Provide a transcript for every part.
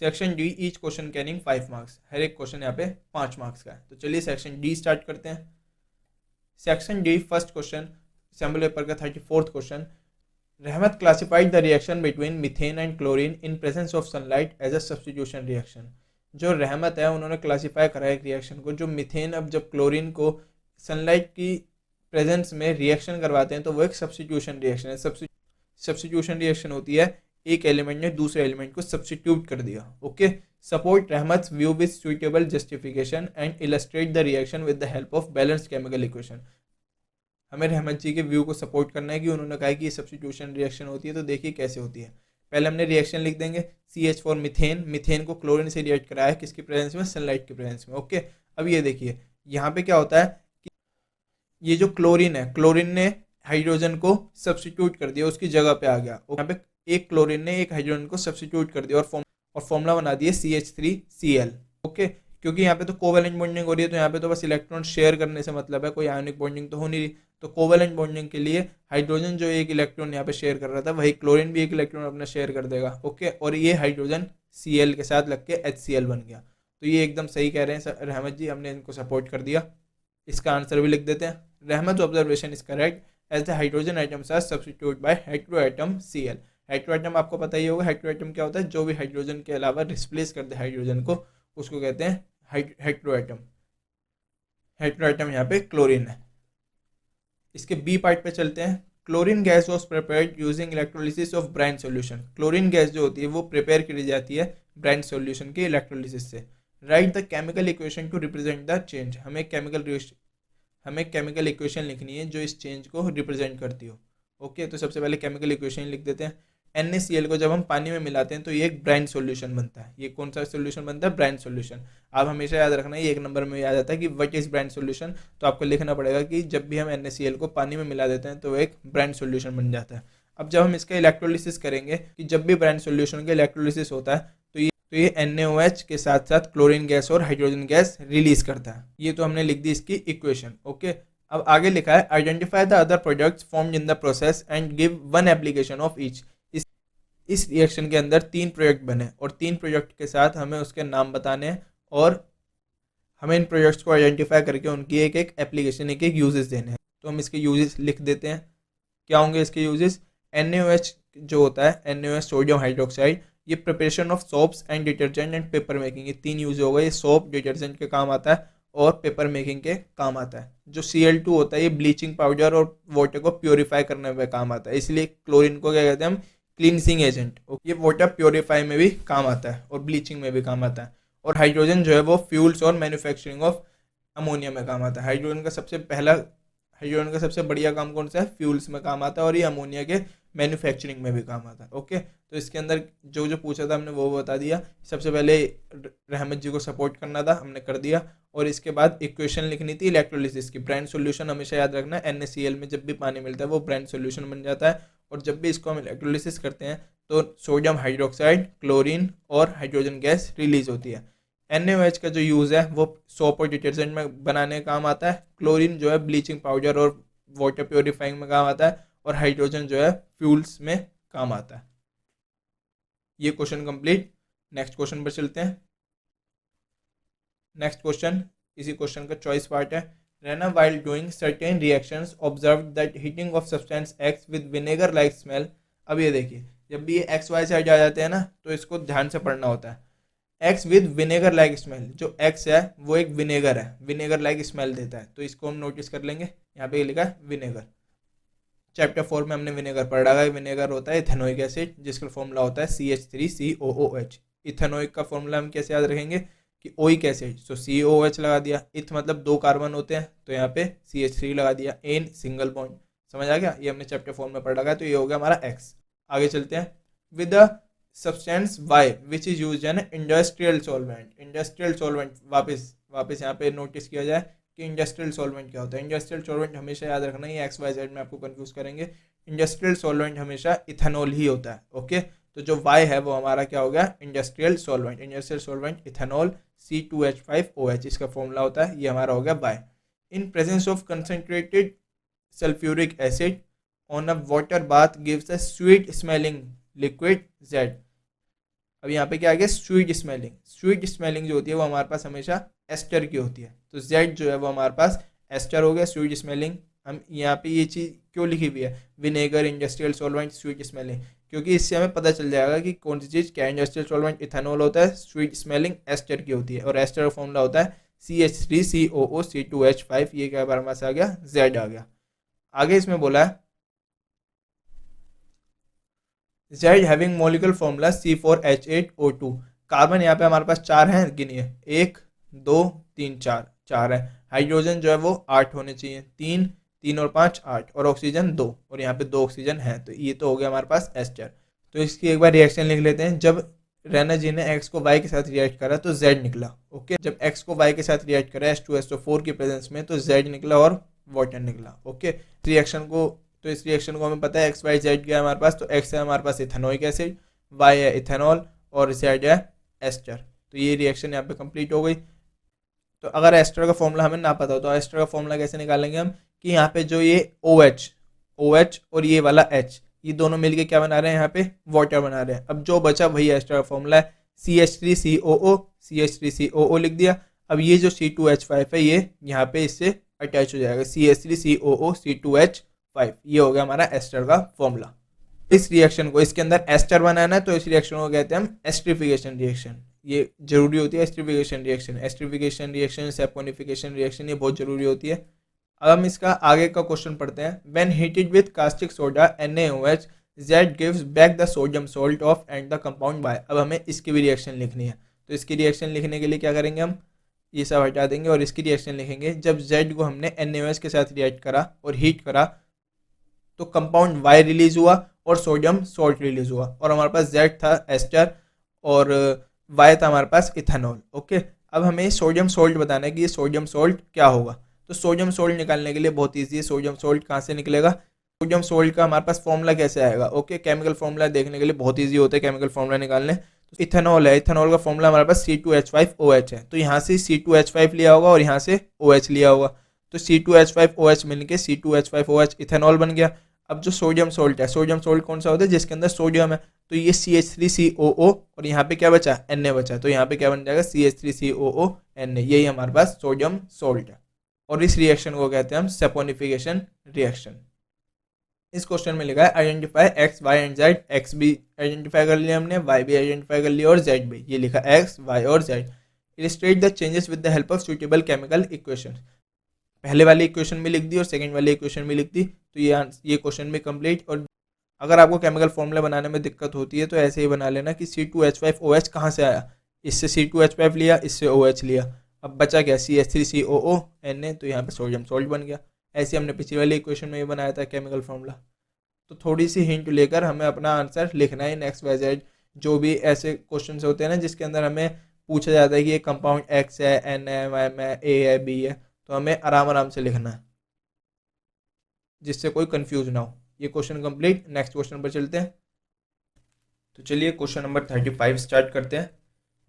Section D each question carrying 5 marks, हर एक question यहाँ पे 5 मार्क्स का है। तो चलिए सेक्शन डी स्टार्ट करते हैं। Section D first question, sample paper का 34th question. Rahmat classified the reaction between methane and chlorine in presence of sunlight as a substitution reaction. जो रहमत है उन्होंने क्लासीफाई करा एक रिएक्शन को, जो मीथेन अब जब क्लोरीन को सनलाइट की प्रेजेंस में रिएक्शन करवाते हैं तो वो एक सब्स्टिट्यूशन रिएक्शन है। सब्स्टिट्यूशन रिएक्शन होती है एक एलिमेंट ने दूसरे एलिमेंट को सब्स्टिट्यूट कर दिया। ओके, सपोर्ट रहमत view with suitable justification and illustrate the reaction with the help of balanced chemical equation. हमें रहमत जी के व्यू को सपोर्ट करना है कि उन्होंने कहा कि ये सब्स्टिट्यूशन रिएक्शन होती है, तो देखिए कैसे होती है। पहले हमने रिएक्शन लिख देंगे CH फॉर मीथेन, मीथेन को क्लोरीन से रिएक्ट कराया किसकी प्रेजेंस में, सनलाइट की प्रेजेंस में। ओके, अब ये देखिए यहाँ पे क्या होता है कि ये जो क्लोरीन है, क्लोरीन ने हाइड्रोजन को सब्स्टिट्यूट कर दिया, उसकी जगह पे आ गया। यहाँ पे एक क्लोरीन ने एक हाइड्रोजन को सब्स्टिट्यूट कर दिया और फॉर्मूला बना दिया CH3Cl। ओके, क्योंकि यहाँ पे तो कोवेलेंट बॉन्डिंग हो रही है, तो यहाँ पे तो बस इलेक्ट्रॉन शेयर करने से मतलब है, कोई आयनिक बॉन्डिंग तो हो नहीं रही। तो कोवेलेंट बॉन्डिंग के लिए हाइड्रोजन जो एक इलेक्ट्रॉन यहाँ पे शेयर कर रहा था, वही क्लोरीन भी एक इलेक्ट्रॉन अपना शेयर कर देगा। ओके, और ये हाइड्रोजन Cl के साथ लग के HCl बन गया। तो ये एकदम सही कह रहे हैं रहमत जी, हमने इनको सपोर्ट कर दिया। इसका आंसर भी लिख देते हैं। Rahmat observation is correct as the hydrogen atoms are substitute by hetero atom Cl। Hetero atom आपको पता ही होगा, हेटेरो एटम क्या होता है, जो भी हाइड्रोजन के अलावा रिप्लेस कर दे हाइड्रोजन को, उसको कहते हैं हेटेरो एटम। हेटेरो एटम यहाँ पे क्लोरीन है। इसके बी पार्ट पे चलते हैं। Chlorine gas was prepared using electrolysis of brine solution. Chlorine gas जो होती है वो प्रिपेयर की जाती है ब्राइन सॉल्यूशन के इलेक्ट्रोलिसिस से। Right the chemical equation two represent the change. हमें केमिकल इक्वेशन लिखनी है जो इस चेंज को रिप्रेजेंट करती हो। ओके, तो सबसे पहले केमिकल इक्वेशन लिख देते हैं। NaCl को जब हम पानी में मिलाते हैं तो ये एक ब्राइन सॉल्यूशन बनता है। ये कौन सा सॉल्यूशन बनता है, ब्राइन सॉल्यूशन। आप हमेशा याद रखना, ये एक नंबर में याद आता है कि व्हाट इज ब्राइन सॉल्यूशन। तो आपको लिखना पड़ेगा कि जब भी हम NaCl को पानी में मिला देते हैं तो एक ब्राइन सॉल्यूशन बन जाता है। अब जब हम इसका इलेक्ट्रोलिसिस करेंगे, कि जब भी ब्राइन सॉल्यूशन का इलेक्ट्रोलिसिस होता है तो ये NaOH के साथ साथ क्लोरीन गैस और हाइड्रोजन गैस रिलीज करता है। ये तो हमने लिख दी इसकी इक्वेशन। ओके, अब आगे लिखा है identify the other products formed in the process and give one application of each. इस रिएक्शन के अंदर 3 प्रोडक्ट बने और 3 प्रोडक्ट के साथ हमें उसके नाम बताने हैं और हमें इन प्रोडक्ट्स को आइडेंटिफाई करके उनकी एक एक एप्लीकेशन, एक एक यूजेस देने हैं। तो हम इसके यूजेस लिख देते हैं। क्या होंगे इसके यूजेस। NaOH जो होता है, NaOH सोडियम हाइड्रोक्साइड, ये preparation of soaps and detergent and paper making, ये 3 यूज हो गए। ये सोप डिटर्जेंट के काम आता है और पेपर मेकिंग के काम आता है। जो Cl2 होता है ये ब्लीचिंग पाउडर और वाटर को प्योरीफाई करने में काम आता है, इसलिए क्लोरीन को क्या कहते हैं हम, क्लींसिंग एजेंट। ये वाटर प्योरीफाई में भी काम आता है और ब्लीचिंग में भी काम आता है। और हाइड्रोजन जो है वो फ्यूल्स और मैन्युफैक्चरिंग ऑफ अमोनिया में काम आता है। हाइड्रोजन का सबसे बढ़िया काम कौन सा है, फ्यूल्स में काम आता है, और ये अमोनिया के मैन्युफैक्चरिंग में भी काम आता है। ओके, तो इसके अंदर जो जो पूछा था हमने वो बता दिया। सबसे पहले रहमत जी को सपोर्ट करना था, हमने कर दिया। और इसके बाद इक्वेशन लिखनी थी इलेक्ट्रोलिसिस की। ब्राइन सॉल्यूशन हमेशा याद रखना है, NaCl में जब भी पानी मिलता है वो ब्राइन सॉल्यूशन बन जाता है। और जब भी इसको हम इलेक्ट्रोलिसिस करते हैं तो सोडियम हाइड्रोक्साइड, क्लोरीन और हाइड्रोजन गैस रिलीज होती है। NaOH का जो यूज़ है वो सोप और डिटर्जेंट में बनाने का काम आता है। क्लोरीन जो है ब्लीचिंग पाउडर और वाटर प्योरीफाइंग में काम आता है। और हाइड्रोजन जो है फ्यूल्स में काम आता है। ये क्वेश्चन कंप्लीट। नेक्स्ट क्वेश्चन पर चलते हैं। नेक्स्ट क्वेश्चन इसी क्वेश्चन का चॉइस पार्ट है। Rana while doing certain reactions observed that heating of substance X with vinegar like smell। अब ये देखिए, जब भी ये XY साइड आ जाते हैं ना तो इसको ध्यान से पढ़ना होता है। X with vinegar like smell, जो X है वो एक विनेगर है, विनेगर लाइक स्मेल देता है। तो इसको हम नोटिस कर लेंगे। यहाँ पे लिखा है विनेगर। चैप्टर 4 में हमने विनेगर पढ़ रखा है। विनेगर होता है इथेनोइक एसिड, जिसका फॉर्मूला होता है CH3COOH। इथेनोइक का फॉर्मूला हम कैसे याद रखेंगे कि ओइक एसिड, सो COOH लगा दिया। इथ मतलब 2 कार्बन होते हैं तो यहाँ पे CH3 लगा दिया। एन सिंगल बॉन्ड, समझ आ गया। ये हमने चैप्टर 4 में पढ़ रखा है। तो ये हो गया हमारा X। आगे चलते हैं। With the substance Y which is use an industrial solvent. Industrial solvent वापस यहाँ पे नोटिस किया जाए कि इंडस्ट्रियल सॉल्वेंट क्या होता है। इंडस्ट्रियल सॉल्वेंट हमेशा याद रखना, ये XYZ में आपको कंफ्यूज करेंगे। इंडस्ट्रियल सॉल्वेंट हमेशा इथेनॉल ही होता है। ओके, तो जो Y है वो हमारा क्या हो गया, industrial solvent. Industrial solvent ethanol C2H5OH, इसका फॉर्मूला होता है, ये हमारा हो गया Y। In presence of concentrated sulphuric acid on a water bath gives a sweet smelling liquid Z। अब यहाँ पे क्या आ गया, स्वीट स्मेलिंग। स्वीट स्मेलिंग जो होती है वो हमारे पास हमेशा एस्टर की होती है, तो जेड जो है वो हमारे पास एस्टर हो गया, स्वीट स्मेलिंग। हम यहाँ पे ये चीज़ क्यों लिखी हुई है, vinegar, industrial solvent, sweet smelling, क्योंकि इससे हमें पता चल जाएगा कि कौन सी चीज़ क्या, इंडस्ट्रियल सॉल्वेंट इथेनॉल होता है, स्वीट स्मेलिंग एस्टर की होती है, और एस्टर का फॉर्मूला होता है CH3COO, C2H5। ये क्या हमारे पास आ गया, जेड आ गया। आगे इसमें बोला है Z having molecular formula C4H8O2। Carbon यहाँ पे हमारे पास 4 हैं, गिनिए, 1 2 3 4, 4 है। हाइड्रोजन जो है वो 8 होने चाहिए, 3 3 और 5 8, और ऑक्सीजन 2, और यहाँ पे 2 ऑक्सीजन है, तो ये तो हो गया हमारे पास एस्टर। तो इसकी एक बार रिएक्शन लिख लेते हैं। जब रैना जी ने एक्स को वाई के साथ रिएक्ट करा तो जेड निकला, ओके। जब एक्स को वाई के साथ रिएक्ट करा H2SO4 की प्रेजेंस में तो जेड निकला और वाटर निकला, ओके। रिएक्शन को, तो इस रिएक्शन को हमें पता है एक्स वाई जेड क्या है हमारे पास, तो एक्स है हमारे पास इथेनोइक एसिड, वाई है इथेनॉल, और जेड है एस्टर। तो ये रिएक्शन यहाँ पे कंप्लीट हो गई। तो अगर एस्टर का फॉर्मूला हमें ना पता हो तो एस्टर का फॉर्मूला कैसे निकालेंगे हम, कि यहाँ पे जो ये OH और ये वाला H, ये दोनों मिलके क्या बना रहे हैं, यहाँ पे वाटर बना रहे हैं। अब जो बचा वही एस्टर का फॉर्मूला है, CH3COO लिख दिया। अब ये जो C2H5 है ये यहाँ पे इससे अटैच हो जाएगा, CH3COO C2H5, ये हो गया हमारा एस्टर का फॉर्मूला। इस रिएक्शन को, इसके अंदर एस्टर बनाना है तो इस रिएक्शन को कहते हैं हम एस्ट्रिफिकेशन रिएक्शन। ये जरूरी होती है एस्ट्रिफिकेशन रिएक्शन, सेपोनिफिकेशन रिएक्शन, ये बहुत जरूरी होती है। अब हम इसका आगे का क्वेश्चन पढ़ते हैं। When heated with caustic soda NaOH, Z gives back the sodium salt of and the compound by। अब हमें इसकी भी रिएक्शन लिखनी है, तो इसकी रिएक्शन लिखने के लिए क्या करेंगे, हम ये सब हटा देंगे और इसकी रिएक्शन लिखेंगे। जब Z को हमने NaOH के साथ रिएक्ट करा और हीट करा तो कंपाउंड Y रिलीज हुआ और सोडियम सॉल्ट रिलीज हुआ, और हमारे पास Z था एस्टर और Y था हमारे पास इथेनॉल, ओके। अब हमें सोडियम सॉल्ट बताना है कि ये सोडियम सॉल्ट क्या होगा। तो सोडियम सॉल्ट निकालने के लिए बहुत ईजी है। सोडियम सॉल्ट कहाँ से निकलेगा, सोडियम सॉल्ट का हमारे पास फॉर्मूला कैसे आएगा, ओके। केमिकल फॉर्मूला देखने के लिए बहुत ईजी होता है केमिकल फॉर्मूला निकालने। तो इथेनॉल है, इथेनॉल का फॉर्मूला हमारे पास C2H5OH है, तो यहाँ से C2H5 लिया होगा और यहाँ से OH लिया होगा, तो C2H5OH मिलके C2H5OH इथेनॉल बन गया। अब जो सोडियम सॉल्ट है, सोडियम सॉल्ट कौन सा होता है, जिसके अंदर सोडियम है, तो ये CH3COO और यहाँ पे क्या बचा, Na बचा, तो यहाँ पे क्या बन जाएगा CH3COO Na, यही हमारे पास सोडियम सॉल्ट है। और इस रिएक्शन को कहते हैं हम सेपोनिफिकेशन रिएक्शन। इस क्वेश्चन में लिखा है identify X Y and Z. X भी आइडेंटिफाई कर लिया हमने, वाई भी आइडेंटिफाई कर लिया और जेड भी, ये लिखा एक्स वाई और Z. Illustrate the changes with the help of suitable chemical equation. पहले वाली इक्वेशन भी लिख दी और सेकंड वाली इक्वेशन भी लिख दी, तो ये क्वेश्चन भी कंप्लीट। और अगर आपको केमिकल फॉर्मूला बनाने में दिक्कत होती है तो ऐसे ही बना लेना कि C2H5OH कहाँ से आया, इससे C2H5 लिया, इससे OH लिया, अब बचा क्या CH3COO Na, तो यहाँ पे सोडियम सॉल्ट बन गया। ऐसे हमने पिछली वाली इक्वेशन में भी बनाया था केमिकल फॉर्मूला। तो थोड़ी सी हिंट लेकर हमें अपना आंसर लिखना है इन एक्स वाई जेड। जो भी ऐसे क्वेश्चन होते हैं ना जिसके अंदर हमें पूछा जाता है कि ये कंपाउंड एक्स है, एन है, एम है, ए है, बी है, तो हमें आराम आराम से लिखना है जिससे कोई कंफ्यूज ना हो। ये क्वेश्चन कंप्लीट, नेक्स्ट क्वेश्चन पर चलते हैं। तो चलिए क्वेश्चन नंबर 35 स्टार्ट करते हैं।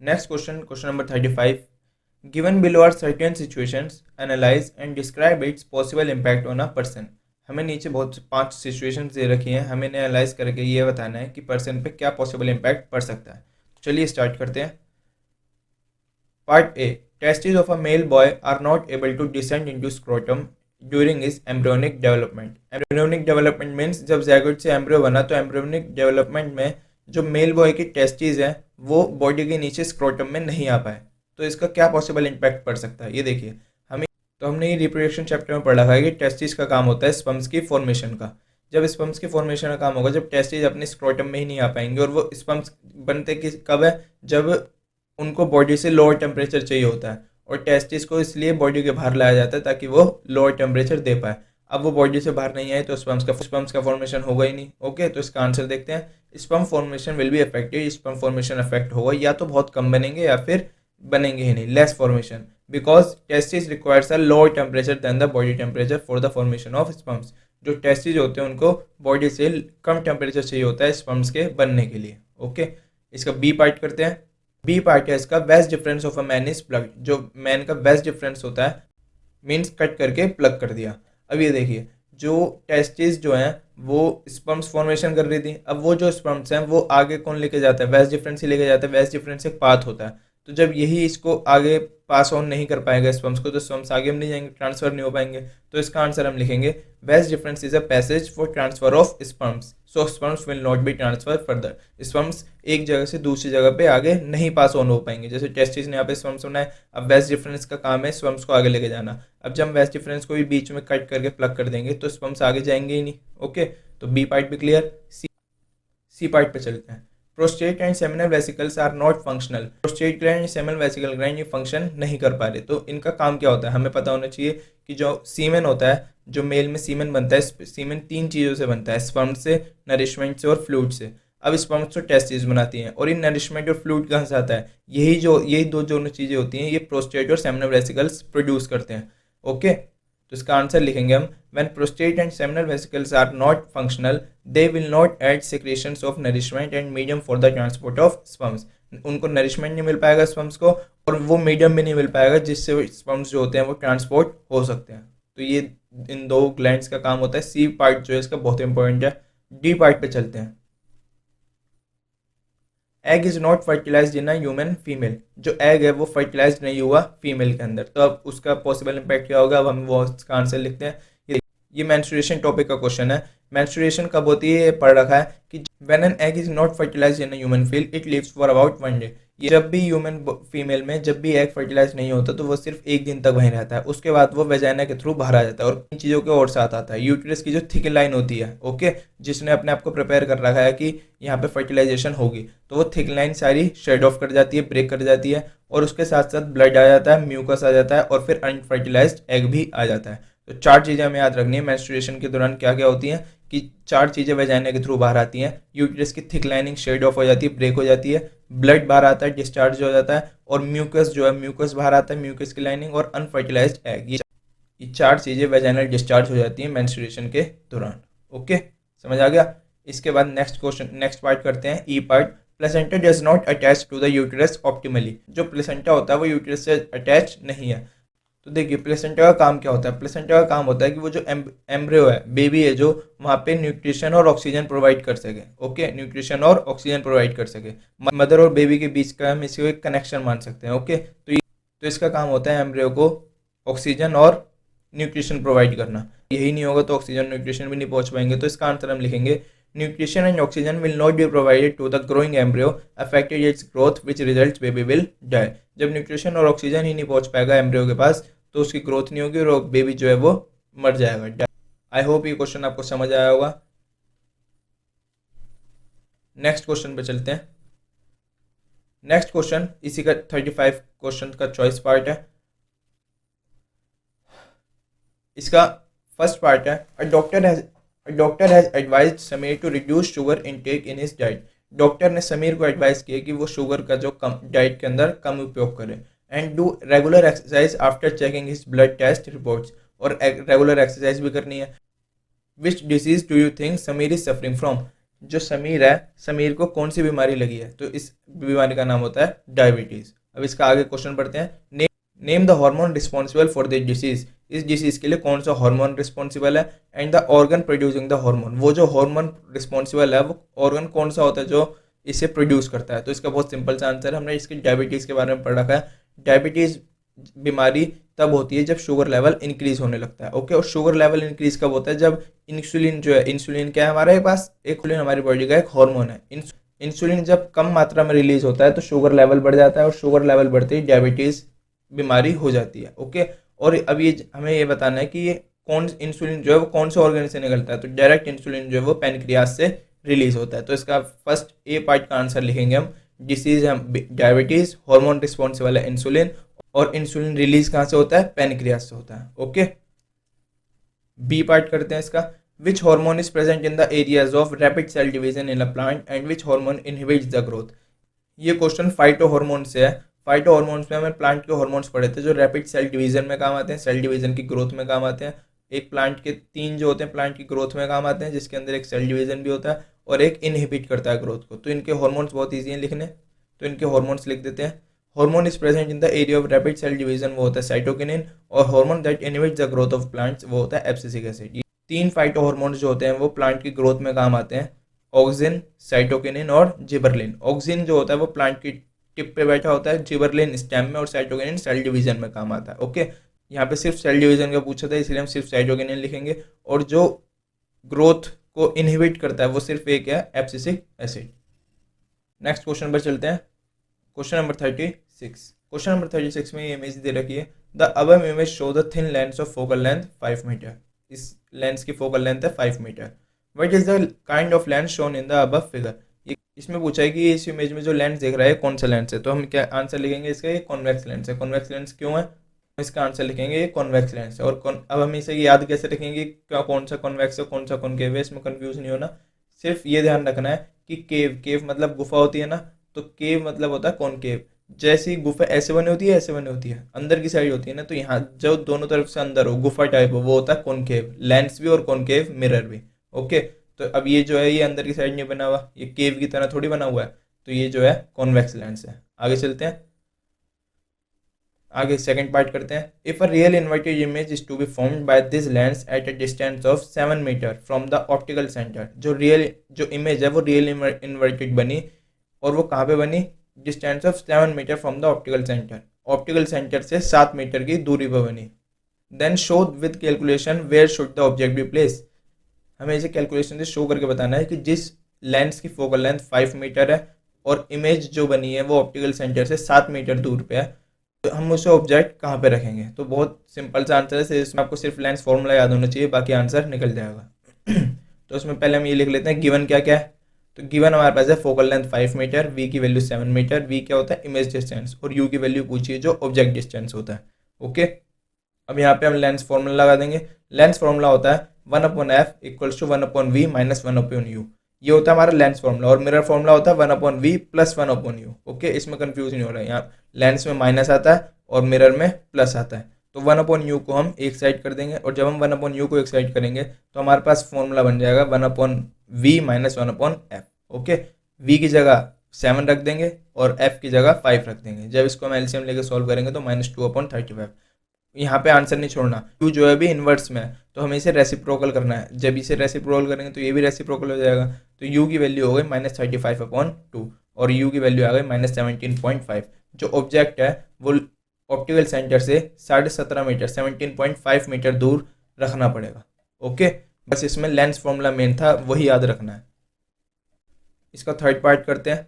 Next question number 35। Given below are certain situations, analyze and describe its possible impact on a person. हमें नीचे बहुत 5 सिचुएशंस दे रखी हैं, हमें एनालाइज करके ये बताना है कि पर्सन पे क्या पॉसिबल इम्पैक्ट पड़ सकता है। तो चलिए स्टार्ट करते हैं। Part A, testis of a male boy are not able to descend into scrotum during is embryonic development. Embryonic development means जब ज़ायगोट से एम्ब्रियो बना तो एम्ब्रियोनिक डेवलपमेंट में जो मेल बॉय की टेस्टिस हैं वो बॉडी के नीचे स्क्रोटम में नहीं आ पाए, तो इसका क्या पॉसिबल इम्पैक्ट पड़ सकता है। ये देखिए हमने ये रिप्रोडक्शन चैप्टर में पढ़ा है कि टेस्टिस का काम होता है स्पर्म्स की फॉर्मेशन का। जब स्पर्म्स की फॉर्मेशन का काम होगा जब टेस्टिस अपने स्क्रोटम में ही नहीं आ पाएंगे, और वो स्पर्म्स बनते कब है, जब उनको बॉडी से लोअर टेम्परेचर चाहिए होता है, और टेस्टिस को इसलिए बॉडी के बाहर लाया जाता है ताकि वो लोअर टेम्परेचर दे पाए। अब वो बॉडी से बाहर नहीं आए तो स्पर्म्स का फॉर्मेशन होगा ही नहीं, ओके। तो इसका आंसर देखते हैं। Sperm formation will be affected, sperm formation affect होगा, या तो बहुत कम बनेंगे या फिर बनेंगे ही नहीं, less formation, because testis requires a lower temperature than the body temperature for the formation of sperms. जो टेस्टिस होते हैं उनको बॉडी से कम टेम्परेचर चाहिए होता है स्पर्म्स के बनने के लिए, ओके। इसका बी पार्ट करते हैं। बी पार्ट है इसका, vas deferens of a man is plug. जो मैन का वेस्ट डिफरेंस होता है मीन्स कट करके प्लग कर दिया। अब ये देखिए जो टेस्टिस जो हैं वो स्पर्म्स फॉर्मेशन कर रही थी। अब वो जो स्पर्म्स हैं वो आगे कौन लेके जाता है, वैस डिफरेंस ही लेके जाता है। वैस डिफरेंस एक पाथ होता है, तो जब यही इसको आगे पास ऑन नहीं कर पाएगा स्पर्म्स को, तो स्पर्म्स आगे हम नहीं जाएंगे, ट्रांसफर नहीं हो पाएंगे। तो इसका आंसर हम लिखेंगे वैस difference is a passage for transfer of sperms, so sperms will not B transfer further. Sperms एक जगह से दूसरी जगह पे आगे नहीं पास ऑन हो पाएंगे। जैसे टेस्टिस ने यहाँ पे स्पर्म्स बनाए, अब वैस डिफरेंस का काम है स्पर्म्स को आगे लेके जाना। अब जब हम वैस डिफरेंस को भी बीच में कट करके प्लग कर देंगे तो स्पर्म्स आगे जाएंगे ही नहीं। ओके, तो बी पार्ट भी क्लियर। सी पार्ट पे चलते हैं। Prostate and seminal vesicles are not functional. Prostate gland and seminal vesicle gland ये फंक्शन नहीं कर पा रहे, तो इनका काम क्या होता है हमें पता होना चाहिए कि जो सीमेन होता है, जो मेल में सीमेन बनता है, सीमेन 3 चीज़ों से बनता है, स्पर्म से, नरिशमेंट से और फ्लूइड से। अब स्पर्म तो टेस्टिस बनाती हैं, और इन नरिशमेंट और फ्लूइड कहाँ से आता है, यही दो जो चीज़ें होती हैं, ये प्रोस्टेट और सेमिनल वेसिकल्स प्रोड्यूस करते हैं। ओके, तो इसका आंसर लिखेंगे हम when prostate and seminal vesicles are not functional they will not add secretions of nourishment and medium for the transport of sperms. उनको नरिशमेंट नहीं मिल पाएगा स्पर्म्स को, और वो मीडियम भी नहीं मिल पाएगा जिससे स्पर्म्स जो होते हैं वो ट्रांसपोर्ट हो सकते हैं। तो ये इन 2 ग्लैंड्स का काम होता है। सी पार्ट जो है इसका बहुत इंपॉर्टेंट है। डी पार्ट पे चलते हैं। Egg is not fertilized in a human female. जो एग है वो फर्टिलाइज नहीं हुआ फीमेल के अंदर, तो अब उसका पॉसिबल इम्पैक्ट क्या होगा, अब हम वो उसका आंसर लिखते हैं। ये मेंस्ट्रुएशन टॉपिक का क्वेश्चन है। मेंस्ट्रुएशन कब होती है ये पढ़ रखा है कि when an egg is not fertilized in a human feel it lives for about 1 day. ये जब भी ह्यूमन फीमेल में जब भी एग फर्टिलाइज नहीं होता तो वो सिर्फ 1 दिन तक वहीं रहता है, उसके बाद वो वेजाइना के थ्रू बाहर आ जाता है। और इन चीज़ों के और साथ आता है यूट्रस की जो थिक लाइन होती है, ओके, जिसने अपने आप को प्रिपेयर कर रखा है कि यहाँ पे फर्टिलाइजेशन होगी, तो वो थिक लाइन सारी शेड ऑफ कर जाती है, ब्रेक कर जाती है, और उसके साथ साथ ब्लड आ जाता है, म्यूकस आ जाता है, और फिर अनफर्टिलाइज्ड एग भी आ जाता है। तो 4 चीज़ें हमें याद रखनी है मेंस्ट्रुएशन के दौरान क्या क्या होती हैं, कि 4 चीज़ें वेजाइना के थ्रू बाहर आती हैं। यूट्रस की थिक लाइनिंग शेड ऑफ हो जाती है, ब्रेक हो जाती है, ब्लड बाहर आता है, डिस्चार्ज हो जाता है, और म्यूकस जो है म्यूकस बाहर आता है, म्यूकस की लाइनिंग, और अनफर्टिलाइज्ड एग। ये 4 चीज़ें वेजाइनल डिस्चार्ज हो जाती हैं मेंस्ट्रुएशन के दौरान। ओके, समझ आ गया। इसके बाद नेक्स्ट पार्ट करते हैं, E part. Placenta does not attach to the uterus optimally. जो प्लेसेंटा होता है वो यूट्रस से अटैच नहीं है। तो देखिए प्लेसेंटा का काम क्या होता है। प्लेसेंटा का काम होता है कि वो जो एम्ब्रियो है, बेबी है, जो वहाँ पे न्यूट्रिशन और ऑक्सीजन प्रोवाइड कर सके। ओके, न्यूट्रिशन और ऑक्सीजन प्रोवाइड कर सके, मदर और बेबी के बीच का हम इसको एक कनेक्शन मान सकते हैं। ओके, तो इसका काम होता है एम्ब्रियो को ऑक्सीजन और न्यूट्रिशन प्रोवाइड करना। यही नहीं होगा तो ऑक्सीजन न्यूट्रिशन भी नहीं पहुंच पाएंगे। तो इसका आंसर हम लिखेंगे nutrition and oxygen will not be provided to the growing embryo affected its growth which results baby will die. जब न्यूट्रिशन और ऑक्सीजन ही नहीं पहुंच पाएगा एम्ब्रियो के पास तो उसकी ग्रोथ नहीं होगी और बेबी जो है वो मर जाएगा। आई होप ये क्वेश्चन आपको समझ आया होगा। नेक्स्ट क्वेश्चन पे चलते हैं। नेक्स्ट क्वेश्चन इसी का 35 क्वेश्चन का चॉइस पार्ट है। इसका फर्स्ट पार्ट है a doctor has advised Sameer to reduce sugar intake in his diet. Doctor ने समीर को एडवाइस किया कि वो शुगर का जो कम डाइट के अंदर कम उपयोग करे, and do regular exercise after checking his blood test reports. और रेगुलर एक्सरसाइज भी करनी है। Which disease do you think Sameer is suffering from. जो समीर है, समीर को कौन सी बीमारी लगी है, तो इस बीमारी का नाम होता है डायबिटीज। अब इसका आगे क्वेश्चन पढ़ते हैं। Name the hormone responsible for this disease. इस डिसीज के लिए कौन सा हार्मोन रिस्पॉन्सिबल है, and the organ producing the hormone. वो जो हार्मोन रिस्पॉन्सिबल है वो ऑर्गन कौन सा होता है जो इसे प्रोड्यूस करता है। तो इसका बहुत सिंपल सा आंसर है, हमने इसकी डायबिटीज़ के बारे में पढ़ रखा है। डायबिटीज़ बीमारी तब होती है जब शुगर लेवल इंक्रीज होने लगता है। ओके, और शुगर लेवल इंक्रीज कब होता है, जब इंसुलिन जो है, इंसुलिन क्या है हमारे पास, इंसुलिन हमारी बॉडी का एक हार्मोन है। इंसुलिन जब कम मात्रा में रिलीज होता है तो शुगर लेवल बढ़ जाता है, और शुगर लेवल बढ़ते ही डायबिटीज़ बीमारी हो जाती है। ओके, और अब ये हमें ये बताना है कि ये कौन इंसुलिन जो है वो कौन से ऑर्गन से निकलता है। तो डायरेक्ट इंसुलिन जो है वो पैनक्रियास से रिलीज होता है। तो इसका फर्स्ट ए पार्ट का आंसर लिखेंगे हम। डिसीज है डायबिटीज, हार्मोन रिस्पॉन्सिबल है इंसुलिन, और इंसुलिन रिलीज कहाँ से होता है, पैनक्रियास से होता है। ओके, बी पार्ट करते हैं इसका। Which hormone is present in the areas of rapid cell division in a plant and which hormone inhibits the growth. ये क्वेश्चन फाइटो हार्मोन से है। फाइटो हार्मोन्स में हमें प्लांट के हार्मोन्स पढ़े थे जो रैपिड सेल डिवीजन में काम आते हैं, सेल डिवीजन की ग्रोथ में काम आते हैं। एक प्लांट के 3 जो होते हैं प्लांट की ग्रोथ में काम आते हैं, जिसके अंदर एक सेल डिवीजन भी होता है और एक इनहिबिट करता है ग्रोथ को। तो इनके हार्मोन्स बहुत ईजी हैं लिखने, तो इनके हार्मोन्स लिख देते हैं। Hormone is present in the area of rapid cell division, वो होता है साइटोकिनिन, और hormone that inhibits the growth of plants वो होता है एब्सिसिक एसिड। 3 फाइटो हार्मोन्स जो होते हैं वो प्लांट की ग्रोथ में काम आते हैं, ऑक्सिन, साइटोकिनिन और जिबरलिन। ऑक्सिन जो होता है वो प्लांट की टिप पे बैठा होता है, जिबरलिन स्टेम में, और साइटोकिनिन सेल डिवीजन में काम आता है। ओके, यहाँ पे सिर्फ सेल डिवीजन का पूछा था इसलिए हम सिर्फ साइटोकिनिन लिखेंगे, और जो ग्रोथ को इनहिबिट करता है वो सिर्फ एक है, एब्सिसिक एसिड। नेक्स्ट क्वेश्चन पर चलते हैं, क्वेश्चन नंबर 36। क्वेश्चन नंबर 36 में ये इमेज दे रखी है, the above image show the thin lens of focal length 5 metre. इस लेंस की फोकल लेंथ है 5 metre. What is the kind of lens shown in the above figure. ये इसमें पूछा है कि इस इमेज में जो लेंस दिख रहा है कौन सा लेंस है, तो हम क्या आंसर लिखेंगे इसका, ये कॉन्वेक्स लेंस है। कॉन्वेक्स लेंस क्यों है, इसका आंसर लिखेंगे ये कॉन्वेक्स लेंस है। और अब हम इसे याद कैसे रखेंगे, क्या कौन सा कॉन्वेक्स है कौन सा कॉनकेव है, इसमें कंफ्यूज नहीं होना। सिर्फ ये ध्यान रखना है कि केव, केव मतलब गुफा होती है ना, तो केव मतलब होता है कॉनकेव। जैसी गुफा ऐसे बनी होती है, ऐसे बनी होती है, अंदर की साइड होती है ना, तो यहाँ जो दोनों तरफ से अंदर हो, गुफा टाइप हो, वो होता है कॉनकेव, लेंस भी और कॉनकेव मिरर भी। ओके, तो अब ये जो है ये अंदर की साइड नहीं बना हुआ, ये केव की तरह थोड़ी बना हुआ है, तो ये जो है कॉन्वेक्स लेंस है। आगे चलते हैं, आगे सेकंड पार्ट करते हैं। If a real inverted image is to be formed by this lens at a distance of 7 metre from the optical centre. जो इमेज है वो रियल इन्वर्टेड बनी, और वो कहाँ पे बनी, distance of 7 metre from the optical centre, optical centre से 7 मीटर की दूरी पर बनी। Then show with calculation where should the object be place. हमें इसे कैलकुलेशन से शो करके बताना है कि जिस लेंस की फोकल लेंथ 5 मीटर है और इमेज जो बनी है वो ऑप्टिकल सेंटर से 7 मीटर दूर पे है, तो हम उसे ऑब्जेक्ट कहाँ पे रखेंगे। तो बहुत सिंपल सा आंसर है, इसमें आपको सिर्फ लेंस फॉर्मूला याद होना चाहिए, बाकी आंसर निकल जाएगा। तो उसमें पहले हम ये लिख लेते हैं गिवन क्या क्या है। तो गिवन हमारे पास है फोकल लेंथ 5 मीटर, वी की वैल्यू 7 मीटर, वी क्या होता है इमेज डिस्टेंस, और यू की वैल्यू पूछिए जो ऑब्जेक्ट डिस्टेंस होता है। ओके, अब यहाँ पे हम लेंस फॉर्मूला लगा देंगे। लेंस फॉर्मूला होता है 1/f equals to 1/v minus 1/u। ये होता है हमारा लेंस फॉर्मूला, और मिरर फॉर्मूला होता है 1/v प्लस 1/u। ओके, इसमें कंफ्यूज नहीं हो रहा है, यहाँ लेंस में माइनस आता है और मिरर में प्लस आता है। तो 1/u को हम एक साइड कर देंगे, और जब हम 1/u को एक साइड करेंगे तो हमारे पास फॉर्मूला बन जाएगा 1/v minus 1/f। Okay, v की जगह 7 रख देंगे और f की जगह 5 रख देंगे। जब इसको हम एलसीएम लेके सॉल्व करेंगे तो -2/35। यहाँ पे आंसर नहीं छोड़ना, u जो है भी इन्वर्स में है, तो हमें इसे रेसिप्रोकल करना है। जब इसे रेसिप्रोकल करेंगे तो ये भी रेसिप्रोकल हो जाएगा, तो u की वैल्यू हो गई -35/2 और u की वैल्यू आ गई -17.5। जो ऑब्जेक्ट है वो ऑप्टिकल सेंटर से 17.5 मीटर 17.5 मीटर दूर रखना पड़ेगा। ओके, बस इसमें लेंस फॉर्मूला मेन था, वही याद रखना है। इसका थर्ड पार्ट करते हैं।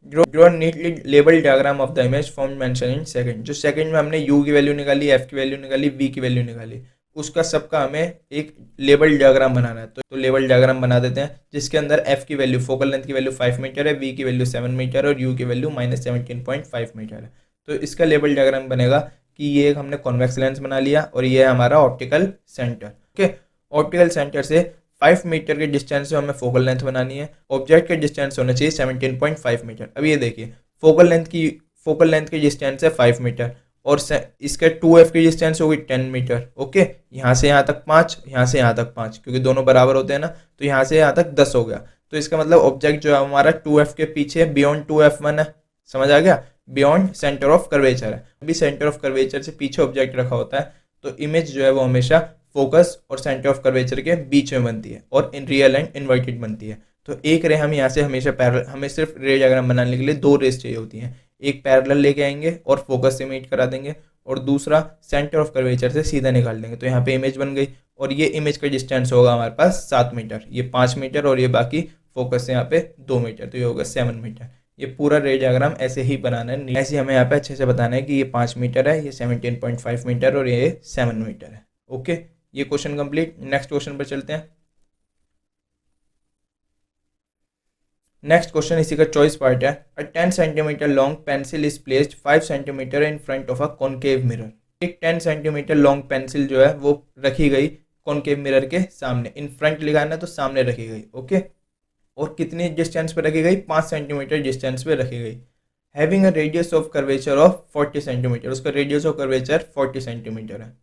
Draw neatly label diagram of the image form mention in second. जो सेकंड में हमने u की वैल्यू निकाली, f की वैल्यू निकाली, v की वैल्यू निकाली, उसका सबका हमें एक लेबल डायग्राम बनाना है। तो लेबल डायग्राम बना देते हैं, जिसके अंदर f की वैल्यू, फोकल लेंथ की वैल्यू 5 मीटर है, v की वैल्यू 7 मीटर और u की वैल्यू -17.5 मीटर है। तो इसका लेबल डायग्राम बनेगा कि ये एक हमने कॉन्वेक्स लेंस बना लिया और ये है हमारा optical centre. Okay, optical centre से 5 मीटर के डिस्टेंस में हमें फोकल लेंथ बनानी है, ऑब्जेक्ट के डिस्टेंस होना चाहिए 17.5 मीटर। अब ये देखिए फोकल लेंथ की डिस्टेंस है 5 मीटर और इसके 2f की डिस्टेंस होगी 10 मीटर। ओके, यहाँ से यहाँ तक 5, यहाँ से यहाँ तक 5, क्योंकि दोनों बराबर होते हैं ना, तो यहाँ से यहाँ तक 10 हो गया। तो इसका मतलब ऑब्जेक्ट जो है हमारा 2f के पीछे बियॉन्ड 2f1 है। समझ आ गया, बियॉन्ड सेंटर ऑफ कर्वेचर है। अभी सेंटर ऑफ कर्वेचर से पीछे ऑब्जेक्ट रखा होता है तो इमेज जो है वो हमेशा फोकस और सेंटर ऑफ कर्वेचर के बीच में बनती है और इन रियल एंड इन्वर्टेड बनती है। तो एक रे हम यहाँ से हमेशा पैरेलल, हमें सिर्फ रे डायग्राम बनाने के लिए 2 रेस चाहिए होती हैं। एक पैरेलल लेके आएंगे और फोकस से मीट करा देंगे, और दूसरा सेंटर ऑफ कर्वेचर से सीधा निकाल देंगे। तो यहाँ पे इमेज बन गई, और ये इमेज का डिस्टेंस होगा हमारे पास 7 मीटर, ये 5 मीटर और ये बाकी फोकस से यहाँ पे 2 मीटर, तो ये होगा 7 मीटर। ये पूरा रे डायग्राम ऐसे ही बनाना है, ऐसे हमें यहाँ पे अच्छे से बताना है कि ये 5 मीटर है, ये 17.5 मीटर और ये 7 मीटर है। ओके, ये क्वेश्चन कंप्लीट। नेक्स्ट क्वेश्चन पर चलते हैं। नेक्स्ट क्वेश्चन इसी का चॉइस पार्ट है। अ 10 centimetre long pencil is placed 5 centimetre in front of a concave mirror. एक 10 सेंटीमीटर लॉन्ग पेंसिल जो है वो रखी गई कॉनकेव मिरर के सामने, इन फ्रंट लिखाना है तो सामने रखी गई। ओके, और कितनी डिस्टेंस पे रखी गई, 5 सेंटीमीटर डिस्टेंस पे रखी गई। Having a radius of curvature of 40 centimetre, उसका रेडियस ऑफ कर्वेचर 40 सेंटीमीटर है।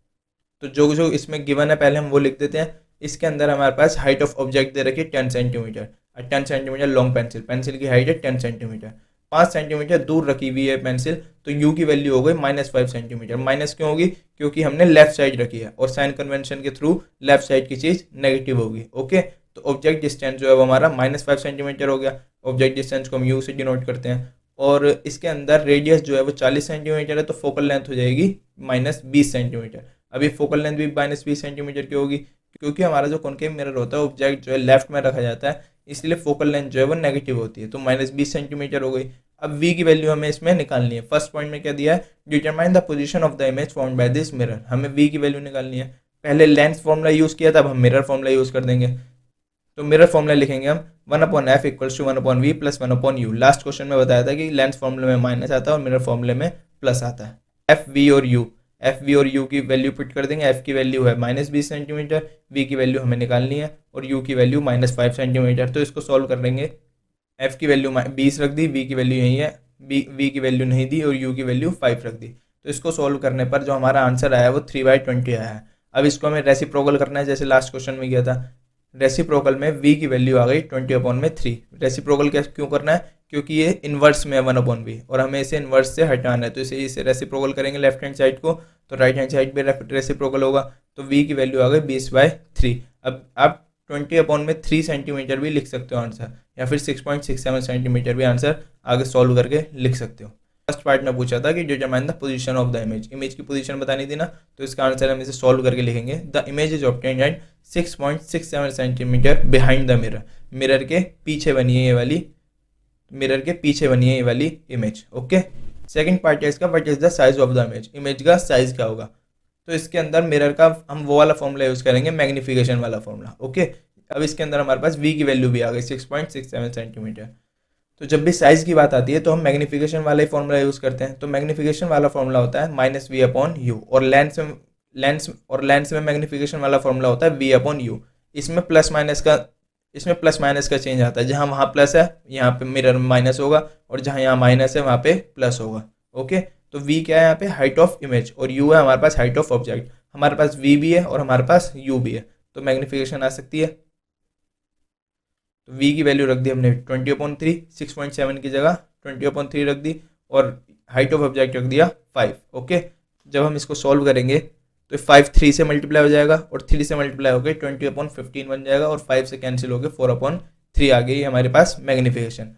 तो जो इसमें गिवन है पहले हम वो लिख देते हैं। इसके अंदर हमारे पास हाइट ऑफ ऑब्जेक्ट दे रखी है 10 सेंटीमीटर, 10 सेंटीमीटर लॉन्ग पेंसिल की हाइट है 10 सेंटीमीटर। 5 सेंटीमीटर दूर रखी हुई है पेंसिल, तो यू की वैल्यू हो गई -5 सेंटीमीटर। माइनस क्यों होगी? क्योंकि हमने लेफ्ट साइड रखी है और साइन कन्वेंशन के थ्रू लेफ्ट साइड की चीज़ नेगेटिव होगी। ओके, तो ऑब्जेक्ट डिस्टेंस जो है वो हमारा -5 सेंटीमीटर हो गया। ऑब्जेक्ट डिस्टेंस को हम यू से डिनोट करते हैं। और इसके अंदर रेडियस जो है वो 40 सेंटीमीटर है, तो फोकल लेंथ हो जाएगी -20 सेंटीमीटर। अभी फोकल लेंथ भी -20 सेंटीमीटर की होगी, क्योंकि हमारा जो कॉनकेव मिरर होता है ऑब्जेक्ट जो है लेफ्ट में रखा जाता है, इसलिए फोकल लेंथ जो है वो नेगेटिव होती है, तो -20 सेंटीमीटर हो गई। अब v की वैल्यू हमें इसमें निकालनी है। फर्स्ट पॉइंट में क्या दिया है? Determine the position of the image formed by this mirror. हमें v की वैल्यू निकालनी है। पहले लेंस फॉर्मूला यूज़ किया था, अब हम मिरर फॉर्मूला यूज़ कर देंगे। तो मिरर फॉर्मूला लिखेंगे हम 1/f equals to 1/v plus 1/u। Last question में बताया था कि लेंस फॉर्मूले में माइनस आता है और मिरर फॉर्मूले में प्लस आता है। एफ वी और यू, एफ वी और यू की वैल्यू पुट कर देंगे। एफ की वैल्यू है -20 सेंटीमीटर, वी की वैल्यू हमें निकालनी है और यू की वैल्यू -5 सेंटीमीटर। तो इसको सॉल्व कर लेंगे। एफ की वैल्यू 20 रख दी, वी की वैल्यू यही है, वी की वैल्यू नहीं दी और यू की वैल्यू 5 रख दी। तो इसको सॉल्व करने पर जो हमारा आंसर आया वो 3/20 आया है। अब इसको हमें रेसिप्रोकल करना है, जैसे लास्ट क्वेश्चन में किया था। रेसिप्रोकल में v की वैल्यू आ गई 20/3। रेसिप्रोकल कैसे क्यों करना है? क्योंकि ये इन्वर्स में है 1/v और हमें इसे इन्वर्स से हटाना है, तो इसे रेसिप्रोकल करेंगे लेफ्ट हैंड साइड को, तो राइट हैंड साइड भी रेसिप्रोकल होगा। तो v की वैल्यू आ गई 20/3। अब आप 20/3 सेंटीमीटर भी लिख सकते हो आंसर, या फिर 6.67 सेंटीमीटर भी आंसर आगे सॉल्व करके लिख सकते हो। फर्स्ट पार्ट में पूछा था कि determine the position of the image, image की पोजीशन बतानी थी ना, तो इसका आंसर हम इसे सॉल्व करके लिखेंगे। The image is obtained at 6.67 centimetre behind the mirror. Mirror के पीछे बनी है ये वाली, मिरर के पीछे बनी है ये वाली इमेज। ओके, सेकंड पार्ट है इसका, what is the size of the image, image का साइज क्या होगा। तो इसके अंदर मिरर का हम वो वाला फॉर्मूला यूज करेंगे, मैग्निफिकेशन वाला फॉर्मूला। ओके, अब इसके अंदर हमारे पास v की वैल्यू भी आ गई 6.67 सेंटीमीटर। तो जब भी साइज की बात आती है तो हम मैग्निफिकेशन वाला ही फॉर्मूला यूज करते हैं। तो मैग्निफिकेशन वाला फॉर्मूला होता है -v/u, और लेंस में मैग्निफिकेशन वाला फॉर्मूला होता है v/u। इसमें प्लस माइनस का चेंज आता है, जहाँ वहाँ प्लस है यहाँ पे मिरर में माइनस होगा, और जहाँ यहाँ माइनस है वहाँ पे प्लस होगा। ओके, तो v क्या है यहाँ पे? हाइट ऑफ इमेज, और u है हमारे पास हाइट ऑफ ऑब्जेक्ट। हमारे पास v भी है और हमारे पास u भी है, तो मैग्निफिकेशन आ सकती है। तो v की वैल्यू रख दी हमने 20/3, 6.7 की जगह 20/3 रख दी, और हाइट ऑफ ऑब्जेक्ट रख दिया 5। ओके, जब हम इसको सॉल्व करेंगे तो 5 3 से मल्टीप्लाई हो जाएगा, और 3 से मल्टीप्लाई होकर 20/15 बन जाएगा, और 5 से कैंसिल होकर 4/3 आ गई हमारे पास मैग्निफिकेशन।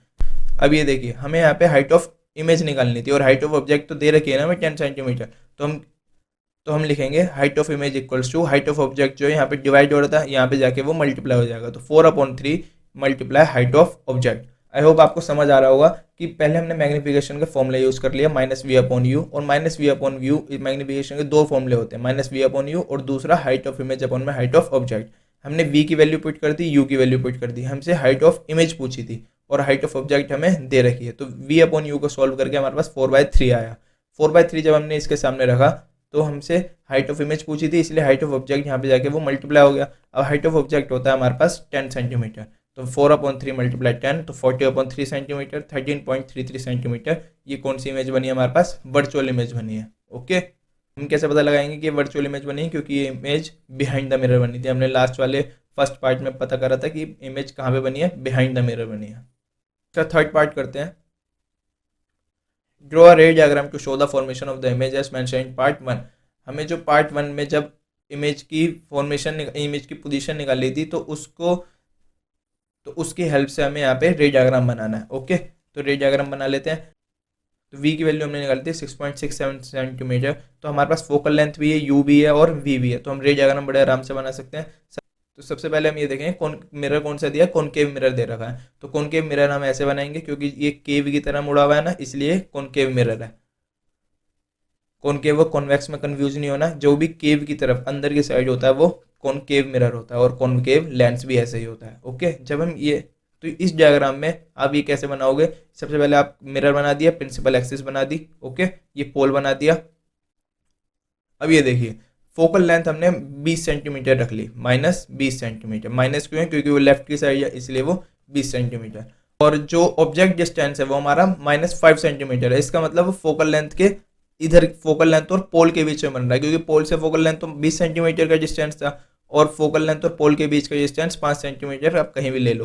अब ये देखिए, हमें यहाँ पे हाइट ऑफ इमेज निकालनी थी, और हाइट ऑफ ऑब्जेक्ट तो दे रखी है ना हमें 10 सेंटीमीटर। तो हम लिखेंगे height of image equals to height of object, जो है यहाँ पे डिवाइड हो रहा था, यहाँ पे जाके वो मल्टीप्लाई हो जाएगा, तो 4/3 multiply height of object. I hope आपको समझ आ रहा होगा कि पहले हमने मैग्निफिकेशन का फॉर्मूला यूज कर लिया -v/u, और -v/u मैग्निफिकेशन के दो फॉर्मूले होते हैं, -v/u और दूसरा हाइट ऑफ इमेज अपॉन में हाइट ऑफ ऑब्जेक्ट। हमने v की वैल्यू पुट कर दी, u की वैल्यू पुट कर दी, हमसे हाइट ऑफ इमेज पूछी थी और हाइट ऑफ ऑब्जेक्ट हमें दे रखी है। तो v/u को सॉल्व करके हमारे पास 4/3 आया। 4/3 जब हमने इसके सामने रखा तो हमसे हाइट ऑफ इमेज पूछी थी, इसलिए हाइट ऑफ ऑब्जेक्ट यहाँ पे जाके वो मल्टीप्लाई हो गया। अब हाइट ऑफ ऑब्जेक्ट होता है हमारे पास 10 सेंटीमीटर, तो 4/3 मल्टीप्लाई 10, तो 40/3 सेंटीमीटर, 13.33 सेंटीमीटर। ये कौन सी इमेज बनी है हमारे पास? वर्चुअल इमेज बनी है। ओके, हम कैसे पता लगाएंगे कि वर्चुअल इमेज बनी है? क्योंकि ये इमेज बिहाइंड द मिरर बनी थी। हमने लास्ट वाले फर्स्ट पार्ट में पता करा था कि इमेज कहाँ पे बनी है? बिहाइंड द मिरर बनी है। अच्छा, थर्ड पार्ट करते हैं। Draw a ray diagram to show the formation of the image as mentioned in part 1। हमें जो पार्ट 1 में जब इमेज की फॉर्मेशन, इमेज की पोजीशन निकाली थी, तो उसकी हेल्प से हमें यहाँ पे रे डायग्राम बनाना है। ओके, तो रे डायग्राम बना लेते हैं। तो v की वैल्यू हमने निकाली थी 6.67 सेंटीमीटर। तो हमारे पास फोकल लेंथ भी है, u भी है और v भी है, तो हम रे डायग्राम बड़े आराम से बना सकते हैं। तो सबसे पहले हम ये देखें मिरर कौन सा दिया है? कॉनकेव मिरर दे रखा है। तो कॉनकेव मिरर हम ऐसे बनाएंगे, क्योंकि ये केव की तरह मुड़ा हुआ है ना, इसलिए कॉनकेव मिरर है। कॉनकेव और कॉन्वेक्स में कंफ्यूज नहीं होना, जो भी केव की तरफ अंदर की साइड होता है वो कॉनकेव मिरर होता है, और कॉनकेव लेंस भी ऐसे ही होता है। ओके, जब हम ये, तो इस डायग्राम में आप ये कैसे बनाओगे? सबसे पहले आप मिरर बना दिया, प्रिंसिपल एक्सिस बना दी। ओके, ये पोल बना दिया। अब ये देखिए, फोकल लेंथ हमने 20 सेंटीमीटर रख ली, -20 सेंटीमीटर। माइनस क्यों है? क्योंकि वो लेफ्ट की साइड है, इसलिए वो 20 सेंटीमीटर। और जो ऑब्जेक्ट डिस्टेंस है वो हमारा -5 सेंटीमीटर है। इसका मतलब फोकल लेंथ के इधर, फोकल लेंथ और पोल के बीच में बन रहा है, क्योंकि पोल से फोकल लेंथ तो 20 सेंटीमीटर का डिस्टेंस था, और फोकल लेंथ और पोल के बीच का डिस्टेंस 5 सेंटीमीटर, आप कहीं भी ले लो।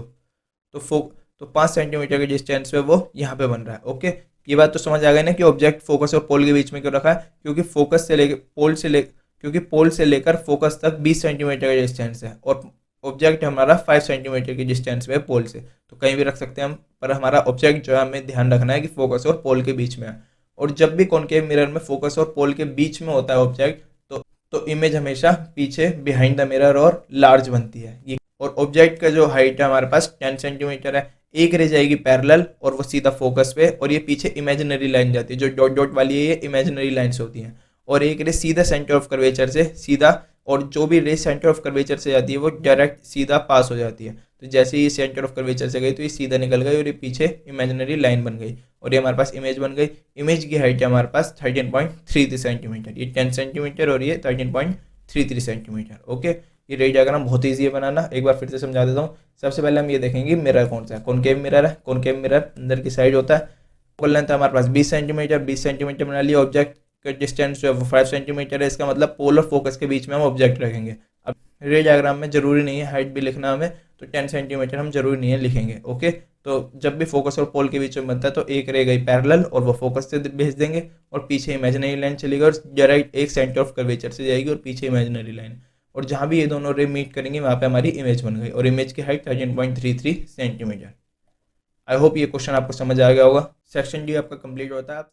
तो तो 5 सेंटीमीटर के डिस्टेंस पे वो यहाँ पे बन रहा है। ओके, ये बात तो समझ आ गई ना कि ऑब्जेक्ट फोकस और पोल के बीच में क्यों रखा है, क्योंकि फोकस से लेकर पोल से लेकर फोकस तक 20 सेंटीमीटर का डिस्टेंस है और ऑब्जेक्ट हमारा 5 सेंटीमीटर की डिस्टेंस पे है पोल से, तो कहीं भी रख सकते हैं हम, पर हमारा ऑब्जेक्ट जो है हमें ध्यान रखना है कि फोकस और पोल के बीच में है। और जब भी कॉनकेव मिरर में फोकस और पोल के बीच में होता है ऑब्जेक्ट, तो इमेज हमेशा पीछे बिहाइंड द मिरर और लार्ज बनती है। ये और ऑब्जेक्ट का जो हाइट है हमारे पास 10 सेंटीमीटर है, एक रे जाएगी पैरेलल और वो सीधा फोकस पे, और ये पीछे इमेजिनरी लाइन जाती है, जो डॉट डॉट वाली है ये इमेजिनरी लाइन्स होती हैं, और एक रे सीधा सेंटर ऑफ कर्वेचर से सीधा, और जो भी रे सेंटर ऑफ कर्वेचर से जाती है वो डायरेक्ट सीधा पास हो जाती है। तो जैसे ही सेंटर ऑफ कर्वेचर से गई तो ये सीधा निकल गई और ये पीछे इमेजिनरी लाइन बन गई और ये हमारे पास इमेज बन गई। इमेज की हाइट है हमारे पास 13.33 सेंटीमीटर, ये 10 सेंटीमीटर और ये 13.33 सेंटीमीटर। ओके, ये रे डायग्राम बहुत ईजी है बनाना, एक बार फिर से समझा देता हूँ। सबसे पहले हम ये देखेंगे मिरर कौन सा है, कॉनकेव मिरर है। कॉनकेव मिरर अंदर की साइड होता है, फोकल लेंथ है हमारे पास 20 सेंटीमीटर, 20 सेंटीमीटर बना लिया। ऑब्जेक्ट का डिस्टेंस जो है वो 5 सेंटीमीटर है, इसका मतलब पोल और फोकस के बीच में हम ऑब्जेक्ट रखेंगे। अब रे डायग्राम में जरूरी नहीं है हाइट भी लिखना हमें, तो 10 सेंटीमीटर हम जरूरी नहीं है लिखेंगे। ओके, तो जब भी फोकस और पोल के बीच में बनता है तो एक रे गई पैरेलल और वो फोकस से भेज देंगे और पीछे इमेजिनरी लाइन चलेगी और डायरेक्ट एक सेंटर ऑफ कर्वेचर से जाएगी और पीछे इमेजिनरी लाइन, और जहाँ भी ये दोनों रे मीट करेंगे वहाँ पे हमारी इमेज बन गई और इमेज की हाइट 13.33 सेंटीमीटर। आई होप ये क्वेश्चन आपको समझ आ गया होगा। सेक्शन डी आपका कंप्लीट होता है।